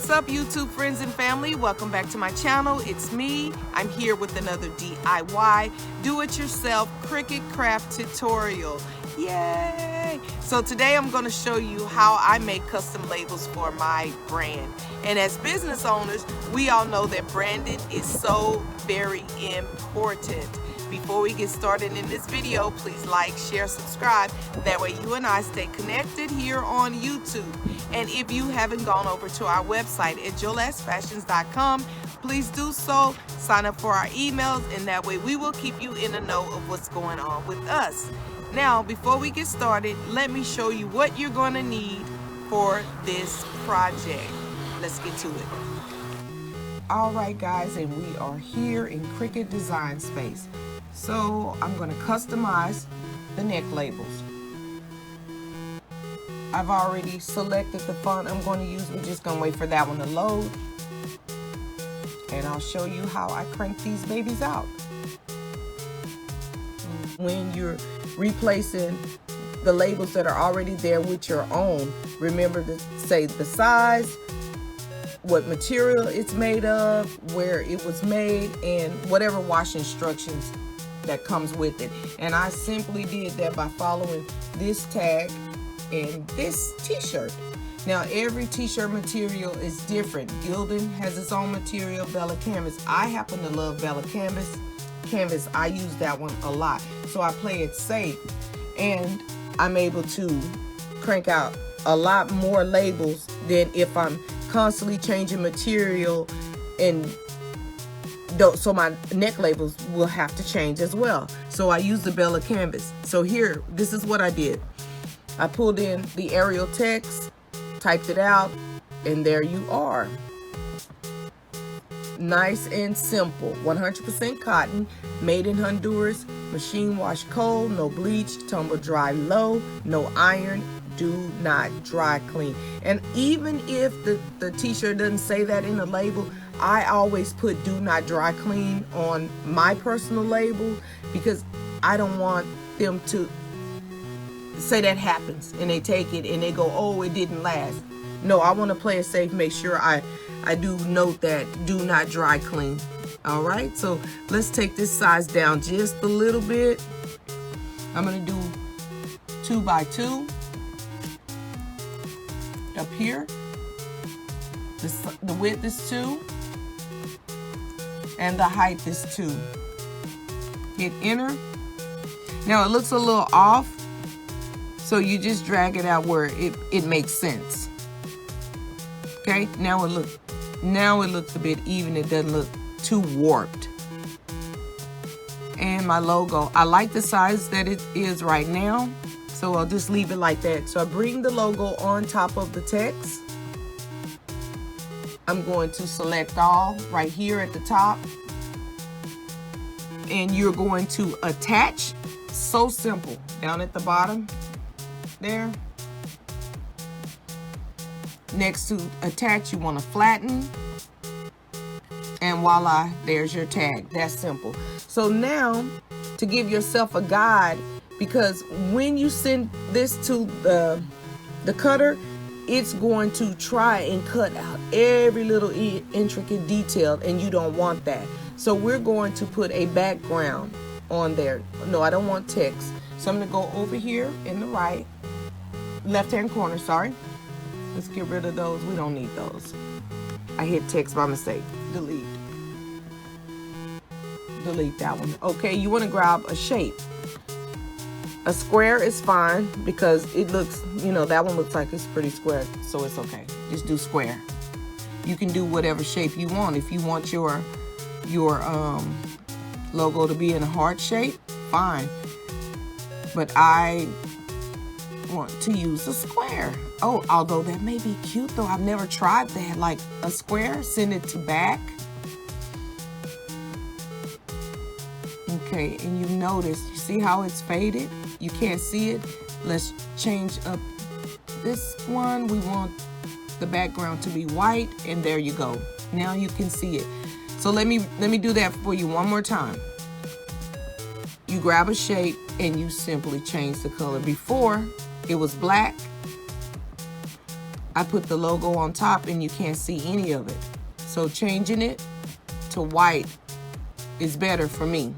What's up, YouTube friends and family? Welcome back to my channel. It's me. I'm here with another DIY do-it-yourself Cricut craft tutorial. Yay! So today I'm going to show you how I make custom labels for my brand. And as business owners, we all know that branding is so very important. Before we get started in this video, please like, share, subscribe. That way you and I stay connected here on YouTube. And if you haven't gone over to our website at jolasfashions.com, please do so. Sign up for our emails, and that way we will keep you in the know of what's going on with us. Now, before we get started, let me show you what you're going to need for this project. Let's get to it. All right, guys, and we are here in Cricut Design Space. So I'm going to customize the neck labels. I've already selected the font I'm going to use. We're just going to wait for that one to load. And I'll show you how I crank these babies out. When you're replacing the labels that are already there with your own, remember to say the size, what material it's made of, where it was made, and whatever wash instructions that comes with it. And I simply did that by following this tag and this t-shirt. Now every t-shirt material is different. Gildan has its own material, Bella Canvas. I happen to love Bella Canvas. I use that one a lot. So I play it safe, and I'm able to crank out a lot more labels than if I'm constantly changing material, and so my neck labels will have to change as well. So I use the Bella Canvas. So here, this is what I did. I pulled in the Arial text, typed it out, and there you are. Nice and simple. 100% cotton, made in Honduras, machine wash cold, no bleach, tumble dry low, no iron, do not dry clean. And even if the t-shirt doesn't say that in the label, I always put do not dry clean on my personal label, because I don't want them to say that happens and they take it and they go, oh, it didn't last. No, I want to play it safe, make sure I do note that do not dry clean. All right, so let's take this size down just a little bit. I'm going to do 2 by 2 up here. The width is 2 and the height is 2. Hit enter. Now it looks a little off, so you just drag it out where it makes sense. Okay, now it looks a bit even. It doesn't look too warped. And my logo, I like the size that it is right now, so I'll just leave it like that. So I bring the logo on top of the text. I'm going to select all right here at the top, and you're going to attach. So simple. Down at the bottom there, next to attach, you want to flatten, and voila, there's your tag. That's simple. So now, to give yourself a guide, because when you send this to the cutter, it's going to try and cut out every little intricate detail, and you don't want that. So we're going to put a background on there. No, I don't want text. So I'm going to go over here in the left-hand corner, sorry. Let's get rid of those. We don't need those. I hit text by mistake. Delete. Delete that one. Okay, you want to grab a shape. A square is fine, because it looks, that one looks like it's pretty square, so it's okay. Just do square. You can do whatever shape you want. If you want your logo to be in a heart shape, fine. But I want to use a square. Oh, although that may be cute though. I've never tried that. Like a square, send it to back. Okay, and you notice, you see how it's faded? You can't see it. Let's change up this one. We want the background to be white, and there you go. Now you can see it. So let me do that for you one more time. You grab a shape and you simply change the color. Before it was black, I put the logo on top and you can't see any of it. So changing it to white is better for me.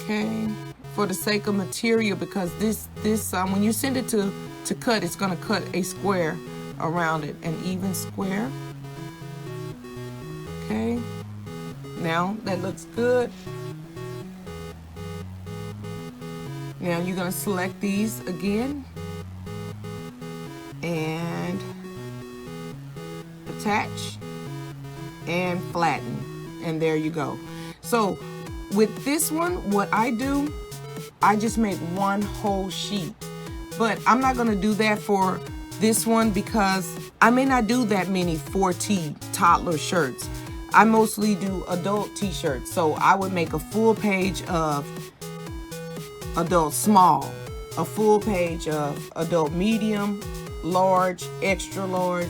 Okay, for the sake of material, because this when you send it to cut, it's gonna cut a square around it, an even square. Okay, now that looks good. Now you're gonna select these again and attach and flatten, and there you go. So with this one, what I do, I just make one whole sheet, but I'm not gonna do that for this one because I may not do that many 4T toddler shirts. I mostly do adult t-shirts, so I would make a full page of adult small, a full page of adult medium, large, extra large,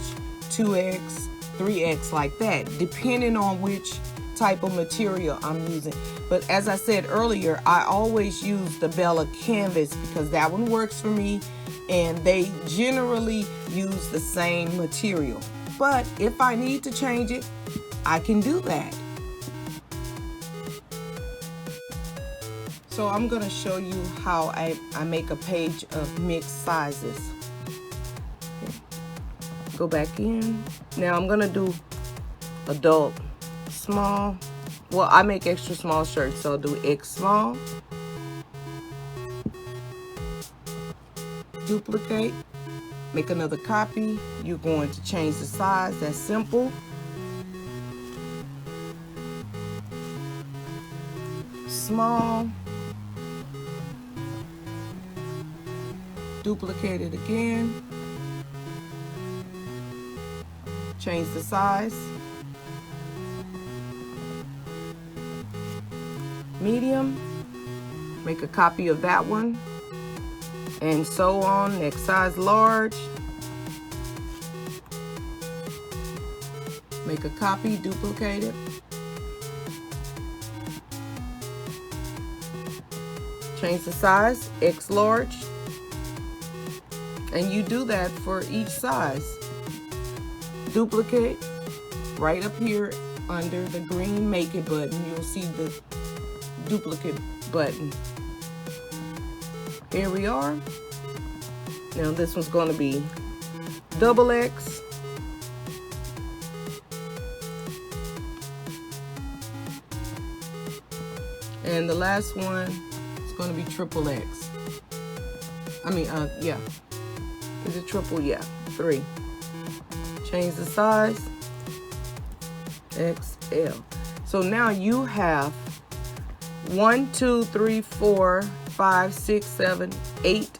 2X, 3X, like that, depending on which type of material I'm using. But as I said earlier, I always use the Bella canvas because that one works for me, and they generally use the same material. But if I need to change it, I can do that. So I'm gonna show you how I make a page of mixed sizes. Okay. Go back in. Now I'm gonna do adult small. Well, I make extra small shirts, so I'll do X small. Duplicate, make another copy. You're going to change the size, that's simple. Small. Duplicate it again. Change the size. Medium, make a copy of that one, and so on. Next size, large, make a copy, duplicate it, change the size, X large, and you do that for each size. Duplicate right up here under the green make it button, you'll see the duplicate button. Here we are. Now this one's going to be double X. And the last one is going to be triple X. Yeah. Is it triple? Yeah, 3. Change the size, XL. So now you have 1, 2, 3, 4, 5, 6, 7, 8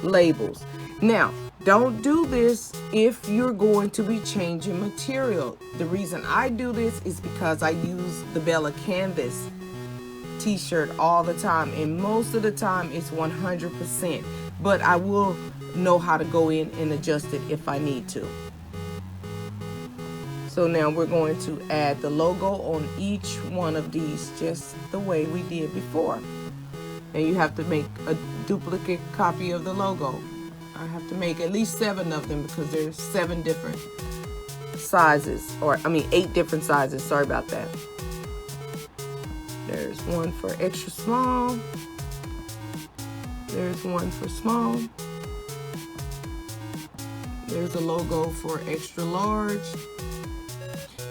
labels. Now, don't do this if you're going to be changing material. The reason I do this is because I use the Bella Canvas t-shirt all the time, and most of the time it's 100%, but I will know how to go in and adjust it if I need to. So now we're going to add the logo on each one of these just the way we did before. And you have to make a duplicate copy of the logo. I have to make at least 7 of them because there's 7 different sizes, or 8 different sizes, sorry about that. There's one for extra small. There's one for small. There's a logo for extra large.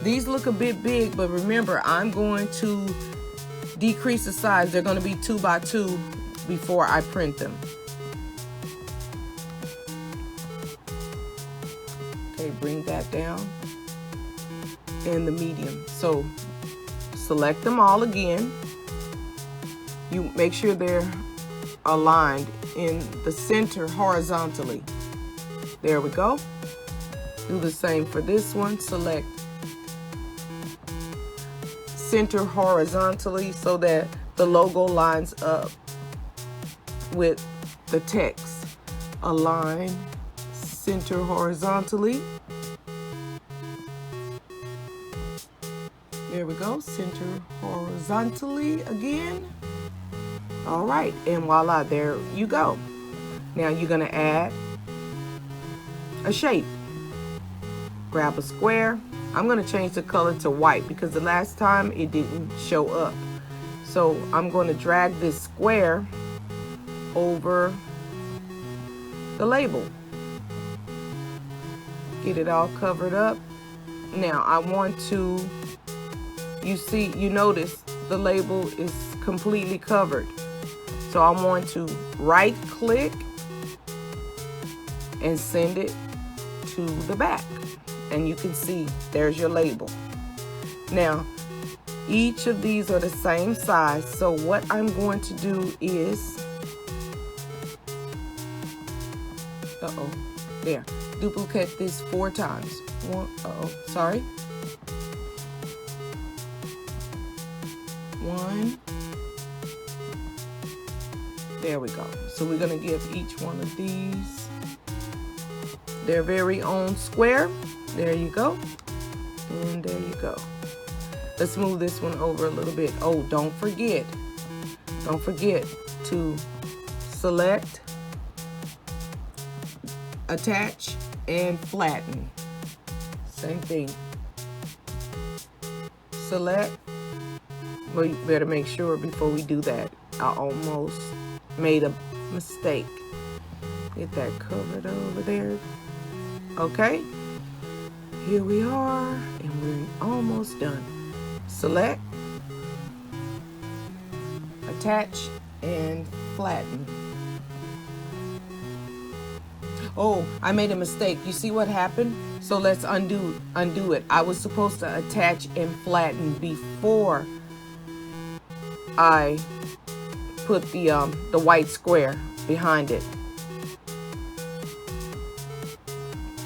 These look a bit big, but remember, I'm going to decrease the size. They're going to be 2 by 2 before I print them. Okay, bring that down. And the medium. So select them all again. You make sure they're aligned in the center horizontally. There we go. Do the same for this one. Select center horizontally so that the logo lines up with the text. Align center horizontally. There we go, center horizontally again. All right, and voila, there you go. Now you're gonna add a shape. Grab a square. I'm gonna change the color to white because the last time it didn't show up. So I'm gonna drag this square over the label. Get it all covered up. Now I want to, you notice the label is completely covered. So I want to right click and send it to the back. And you can see there's your label. Now, each of these are the same size. So what I'm going to do is, there, duplicate this 4 times. Sorry. 1. There we go. So we're gonna give each one of these their very own square. There you go. And there you go. Let's move this one over a little bit. Oh, don't forget to select, attach, and flatten. Same thing. Select. Well, you better make sure before we do that. I almost made a mistake. Get that covered over there. Okay. Here we are, and we're almost done. Select, attach, and flatten. Oh, I made a mistake. You see what happened? So let's undo it. I was supposed to attach and flatten before I put the white square behind it.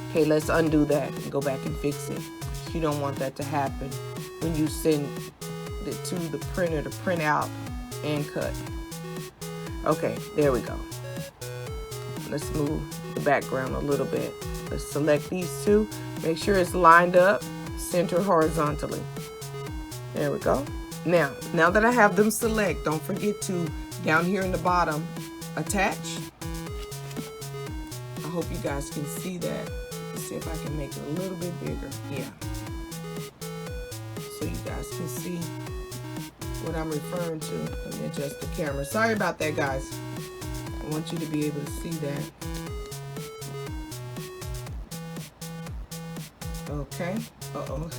Okay, let's undo that and go back and fix it. You don't want that to happen when you send it to the printer to print out and cut. Okay, there we go. Let's move the background a little bit. Let's select these two. Make sure it's lined up, center horizontally. There we go. Now that I have them select, don't forget to, down here in the bottom, attach. I hope you guys can see that. Let's see if I can make it a little bit bigger. Yeah. So you guys can see what I'm referring to. Let me adjust the camera. Sorry about that, guys. I want you to be able to see that. Okay. Uh-oh.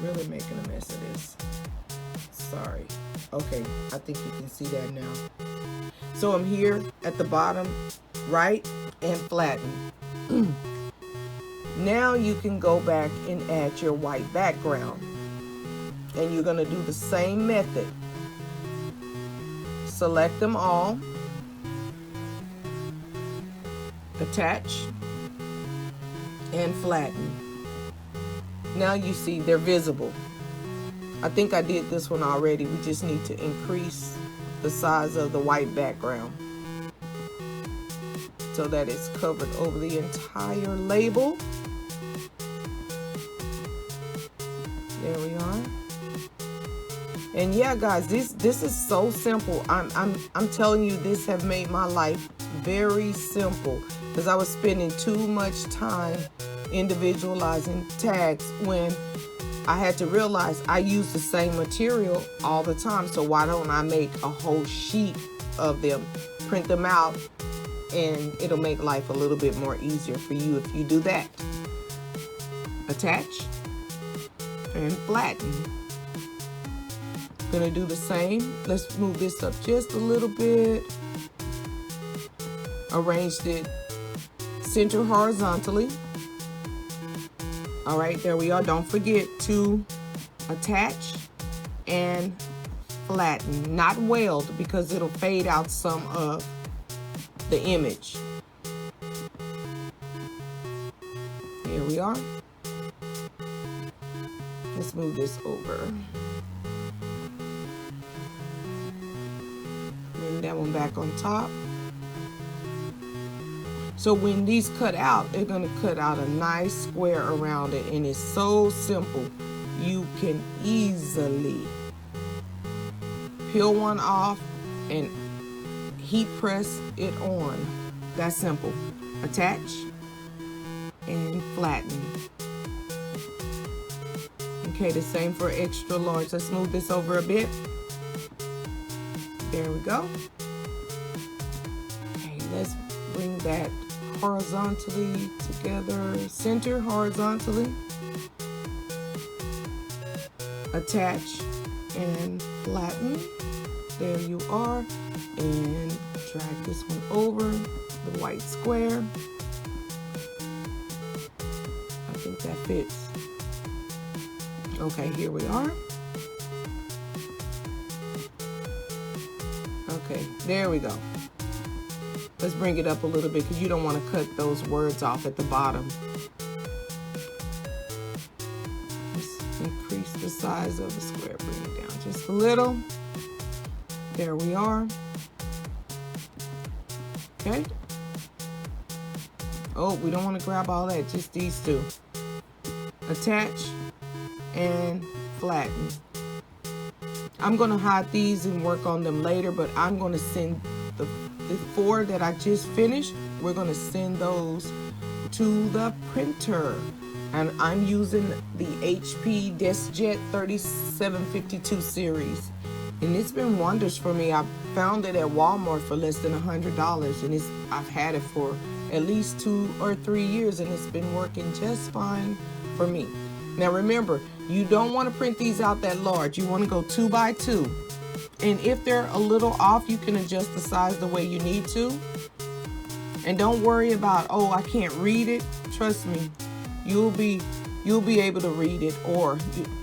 Really making a mess of this. Sorry. Okay, I think you can see that now. So I'm here at the bottom, right, and flatten. Now you can go back and add your white background. And you're gonna do the same method. Select them all. Attach and flatten. Now you see they're visible. I think I did this one already. We just need to increase the size of the white background so that it's covered over the entire label. There we are. And yeah, guys, this is so simple. I'm telling you, this have made my life very simple because I was spending too much time individualizing tags when I had to realize I use the same material all the time. So why don't I make a whole sheet of them, print them out, and it'll make life a little bit more easier for you if you do that. Attach and flatten. Gonna do the same. Let's move this up just a little bit. Arranged it center horizontally. All right, there we are. Don't forget to attach and flatten, not weld, because it'll fade out some of the image. Here we are. Let's move this over. Bring that one back on top. So when these cut out, they're gonna cut out a nice square around it, and it's so simple. You can easily peel one off, and heat press it on. That's simple. Attach and flatten. Okay, the same for extra large. Let's move this over a bit. There we go. Okay, let's bring that horizontally together, center horizontally. Attach and flatten. There you are. And drag this one over the white square. I think that fits. Okay, here we are. Okay, there we go. Let's bring it up a little bit because you don't want to cut those words off at the bottom. Let's increase the size of the square, bring it down just a little. There we are. Okay. Oh, we don't want to grab all that, just these two. Attach and flatten. I'm going to hide these and work on them later, but I'm going to send the 4 that I just finished. We're going to send those to the printer. And I'm using the HP Deskjet 3752 series. And it's been wonders for me. I found it at Walmart for less than $100, and I've had it for at least 2 or 3 years, and it's been working just fine for me. Now remember, you don't want to print these out that large. You want to go 2 by 2. And if they're a little off, you can adjust the size the way you need to. And don't worry about, oh, I can't read it. Trust me, you'll be able to read it. Or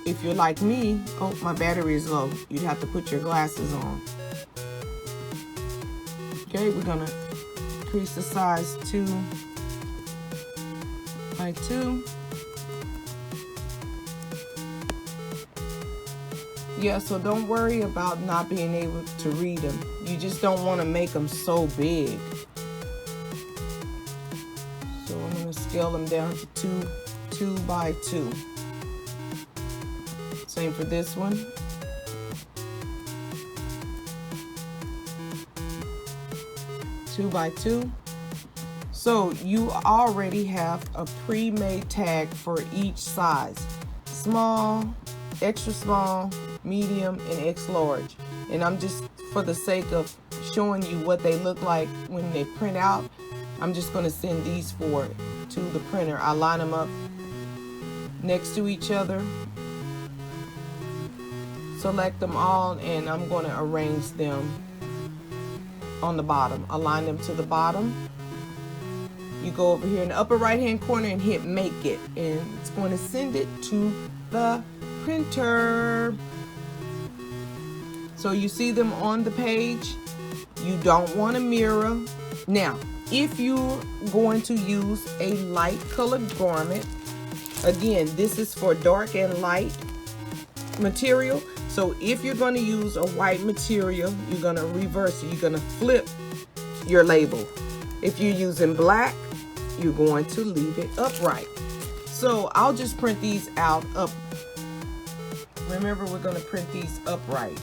if you're like me, oh, my battery is low, you'd have to put your glasses on. Okay, we're gonna increase the size 2 by 2. Yeah, so don't worry about not being able to read them. You just don't want to make them so big. So I'm going to scale them down to 2 by 2. Same for this one. Two by 2. So you already have a pre-made tag for each size. Small, extra small, medium, and X large. And I'm just, for the sake of showing you what they look like when they print out, I'm just going to send these 4 to the printer. I line them up next to each other, select them all, and I'm going to arrange them on the bottom. Align them to the bottom. You go over here in the upper right hand corner and hit make it, and it's going to send it to the printer. So you see them on the page. You don't want a mirror. Now, if you're going to use a light colored garment, again, this is for dark and light material. So if you're going to use a white material, you're going to reverse it. You're going to flip your label. If you're using black, you're going to leave it upright. So I'll just print these out up. Remember, we're going to print these upright.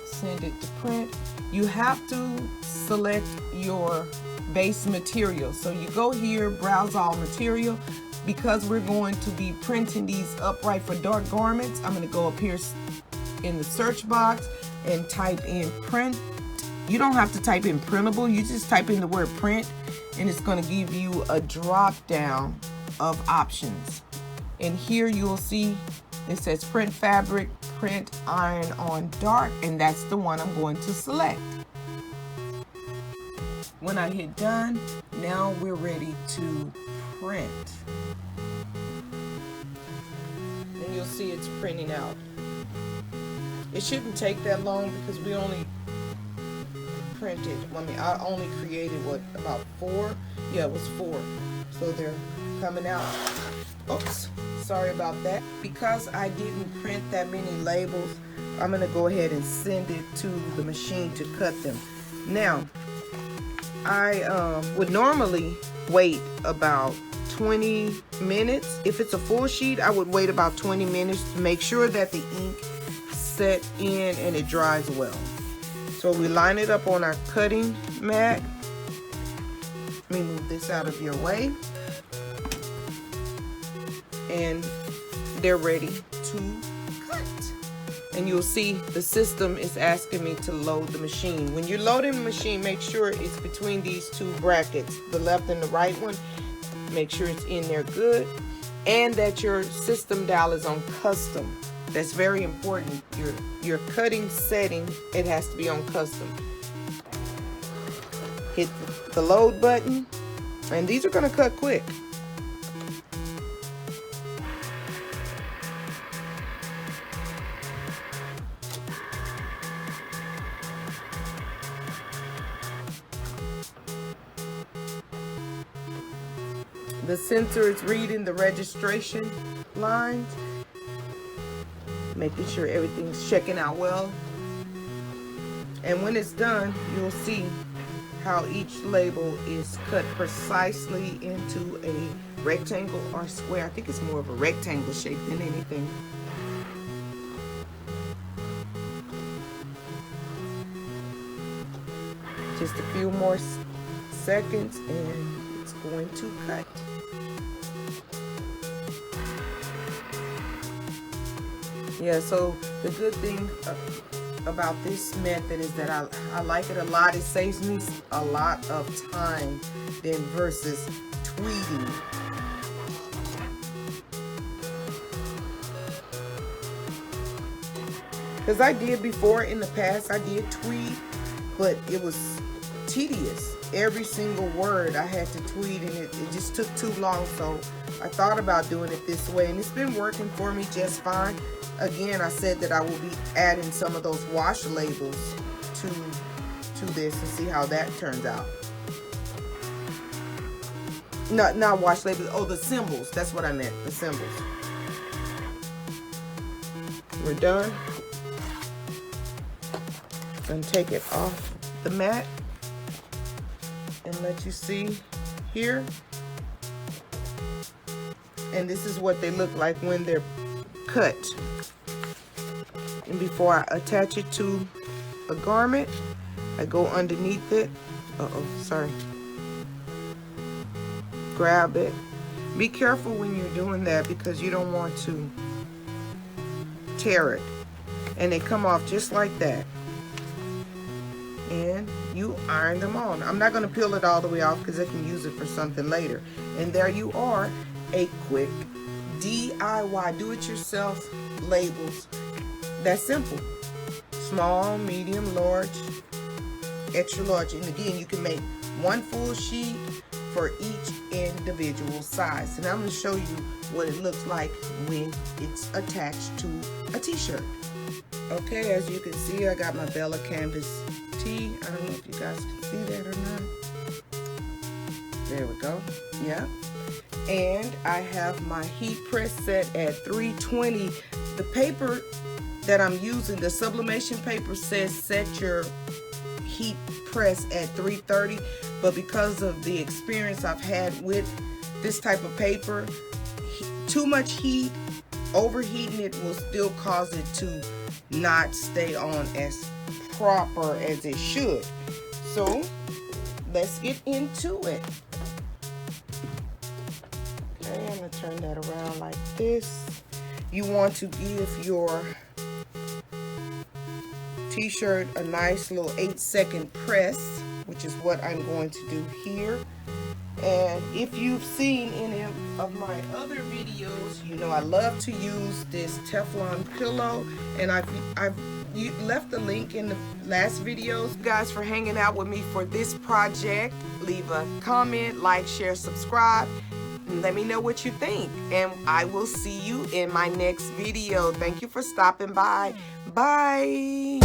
Send it to print. You have to select your base material. So you go here, browse all material. Because we're going to be printing these upright for dark garments, I'm going to go up here in the search box and type in print. You don't have to type in printable. You just type in the word print, and it's going to give you a drop down of options. And here you'll see it says print fabric, print iron on dark, and that's the one I'm going to select. When I hit done, now we're ready to print. And you'll see it's printing out. It shouldn't take that long because we only printed, I only created what, about 4? Yeah, it was 4. So they're coming out. Oops, sorry about that. Because I didn't print that many labels, I'm gonna go ahead and send it to the machine to cut them. Now, I would normally wait about 20 minutes. If it's a full sheet, I would wait about 20 minutes to make sure that the ink set in and it dries well. So we line it up on our cutting mat. Let me move this out of your way. And they're ready to cut. And you'll see the system is asking me to load the machine. When you're loading the machine, make sure it's between these two brackets, the left and the right one. Make sure it's in there good, and that your system dial is on custom. That's very important. Your cutting setting, it has to be on custom. Hit the load button, and these are going to cut quick. The sensor is reading the registration lines, making sure everything's checking out well. And when it's done, you'll see how each label is cut precisely into a rectangle or square. I think it's more of a rectangle shape than anything. Just a few more seconds and it's going to cut. Yeah, so the good thing about this method is that I like it a lot. It saves me a lot of time than versus tweeting. Because I did before in the past, I did tweet, but it was tedious. Every single word I had to tweet, and it just took too long. So I thought about doing it this way, and it's been working for me just fine. Again, I said that I will be adding some of those wash labels to this and see how that turns out. Not wash labels, oh, the symbols. That's what I meant, the symbols. We're done. Gonna take it off the mat and let you see here. And this is what they look like when they're cut. And before I attach it to a garment, I go underneath it. Sorry. Grab it. Be careful when you're doing that because you don't want to tear it. And they come off just like that. And you iron them on. I'm not going to peel it all the way off because I can use it for something later. And there you are, a quick DIY, do-it-yourself labels. That's simple. Small, medium, large, extra large. And again, you can make one full sheet for each individual size. And I'm going to show you what it looks like when it's attached to a t-shirt. Okay, as you can see, I got my Bella Canvas tee. I don't know if you guys can see that or not. There we go. Yeah. And I have my heat press set at 320. The paper that I'm using, the sublimation paper, says set your heat press at 330, but because of the experience I've had with this type of paper, too much heat, overheating it will still cause it to not stay on as proper as it should. So let's get into it. Okay, I'm gonna turn that around like this. You want to give your t-shirt a nice little 8-second press, which is what I'm going to do here. And if you've seen any of my other videos, you know I love to use this Teflon pillow, and I've left the link in the last videos. Thank you guys for hanging out with me for this project. Leave a comment, like, share, subscribe, and let me know what you think. And I will see you in my next video. Thank you for stopping by. Bye.